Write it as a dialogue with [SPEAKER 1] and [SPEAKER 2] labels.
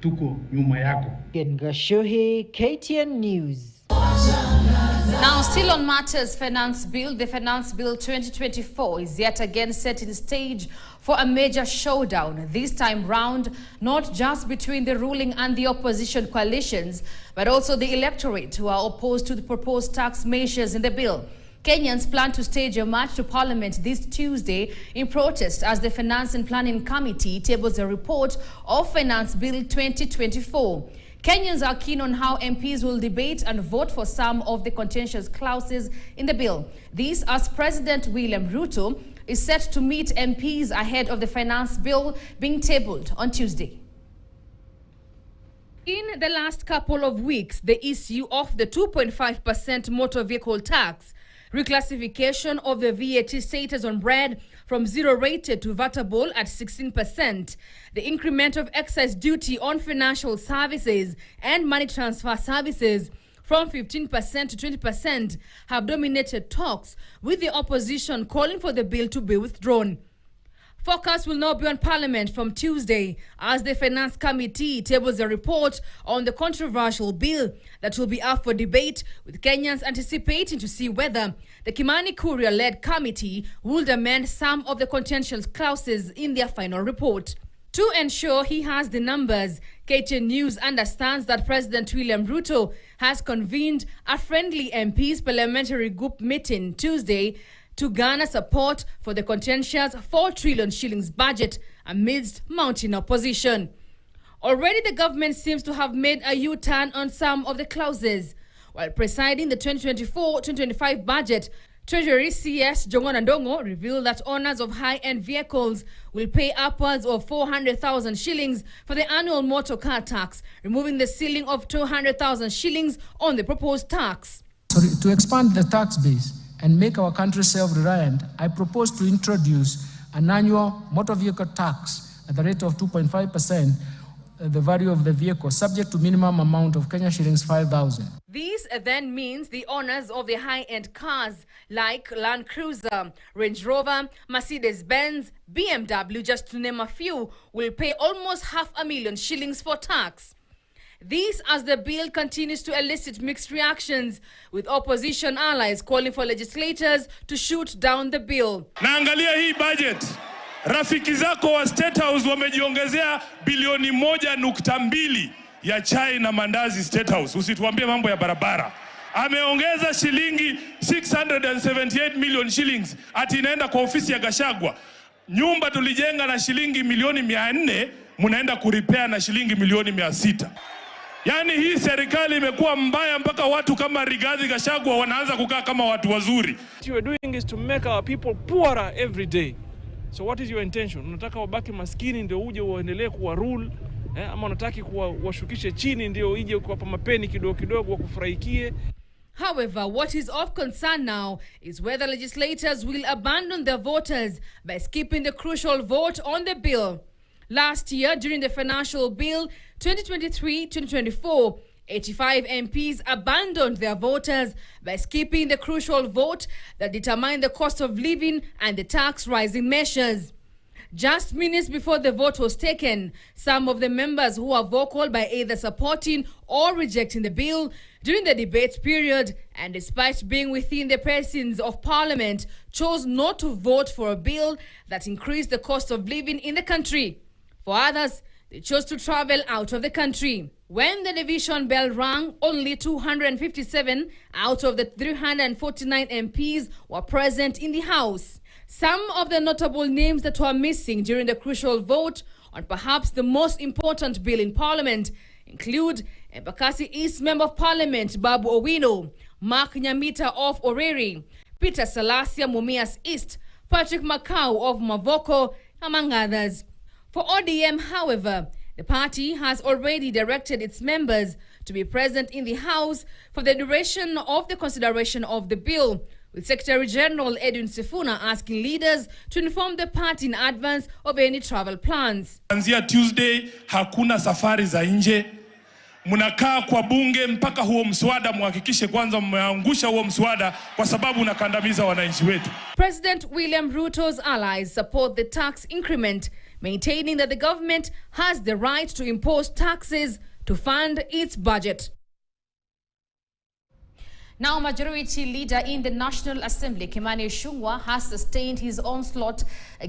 [SPEAKER 1] Tuko nyuma yako.
[SPEAKER 2] Ngashohe, KTN News.
[SPEAKER 3] Now, still on matters finance bill, the Finance Bill 2024 is yet again setting stage for a major showdown, this time round not just between the ruling and the opposition coalitions, but also the electorate who are opposed to the proposed tax measures in the bill. Kenyans plan to stage a march to Parliament this Tuesday in protest as the Finance and Planning Committee tables a report of Finance Bill 2024. Kenyans are keen on how MPs will debate and vote for some of the contentious clauses in the bill. This as President William Ruto is set to meet MPs ahead of the Finance Bill being tabled on Tuesday. In the last couple of weeks, the issue of the 2.5% motor vehicle tax, reclassification of the VAT status on bread from zero rated to vatable at 16%, the increment of excise duty on financial services and money transfer services from 15% to 20% have dominated talks, with the opposition calling for the bill to be withdrawn. Focus will now be on Parliament from Tuesday as the Finance Committee tables a report on the controversial bill that will be up for debate, with Kenyans anticipating to see whether the Kimani Kuria-led committee would amend some of the contentious clauses in their final report. To ensure he has the numbers, KTN News understands that President William Ruto has convened a friendly MPs parliamentary group meeting Tuesday to garner support for the contentious 4 trillion shillings budget amidst mounting opposition. Already the government seems to have made a U-turn on some of the clauses. While presiding the 2024-2025 budget, Treasury CS Jongona Ndongo revealed that owners of high-end vehicles will pay upwards of 400,000 shillings for the annual motor car tax, removing the ceiling of 200,000 shillings on the proposed tax.
[SPEAKER 4] To expand the tax base and make our country self-reliant, I propose to introduce an annual motor vehicle tax at the rate of 2.5%, the value of the vehicle, subject to minimum amount of Kenya shillings 5,000.
[SPEAKER 3] This then means the owners of the high-end cars like Land Cruiser, Range Rover, Mercedes-Benz, BMW, just to name a few, will pay almost 500,000 shillings for tax. This as the bill continues to elicit mixed reactions, with opposition allies calling for legislators to shoot down the bill.
[SPEAKER 5] Naangalia hii budget. Rafiki zako wa State House wamejiongezea bilioni 1.2 ya chai na mandazi State House. Usituambie mambo ya barabara. Ameongeza shilingi 678 million shillings ati inaenda kwa ofisi ya Gashagwa. Nyumba tulijenga na shilingi milioni 400, munaenda kurepair na shilingi milioni 600. Yani hii serikali imekuwa mbaya mpaka watu kama Rigathi Gachagua wanaanza kukaa kama watu wazuri.
[SPEAKER 6] What you are doing is to make our people poorer every day. So what is your intention? Unataka wabaki maskini ndio uje uendelee kuwa rule, ama unataka kuwashukishe chini ndio ije kuwapa mapeni kidogo kidogo wakufurahikie?
[SPEAKER 3] However, what is of concern now is whether legislators will abandon their voters by skipping the crucial vote on the bill. Last year, during the financial bill 2023-2024, 85 MPs abandoned their voters by skipping the crucial vote that determined the cost of living and the tax rising measures. Just minutes before the vote was taken, some of the members who were vocal by either supporting or rejecting the bill during the debate period, and despite being within the precincts of Parliament, chose not to vote for a bill that increased the cost of living in the country. For others, they chose to travel out of the country. When the division bell rang, only 257 out of the 349 MPs were present in the House. Some of the notable names that were missing during the crucial vote on perhaps the most important bill in Parliament include Embakasi East Member of Parliament Babu Owino, Mark Nyamita of Oreri, Peter Salasia Mumias East, Patrick Makau of Mavoko, among others. For ODM, however, the party has already directed its members to be present in the House for the duration of the consideration of the bill, with Secretary General Edwin Sifuna asking leaders to inform the party in advance of any travel plans.
[SPEAKER 5] Kuanzia Tuesday hakuna safari za nje. Munakaa kwa bunge mpaka huo mswada muhakikishe kwanza mmeangusha huo mswada kwa sababu unakandamiza wananchi wetu.
[SPEAKER 3] President William Ruto's allies support the tax increment, maintaining that the government has the right to impose taxes to fund its budget.
[SPEAKER 1] Now, Majority Leader in the National Assembly, Kimani Ichung'wah, has sustained his onslaught against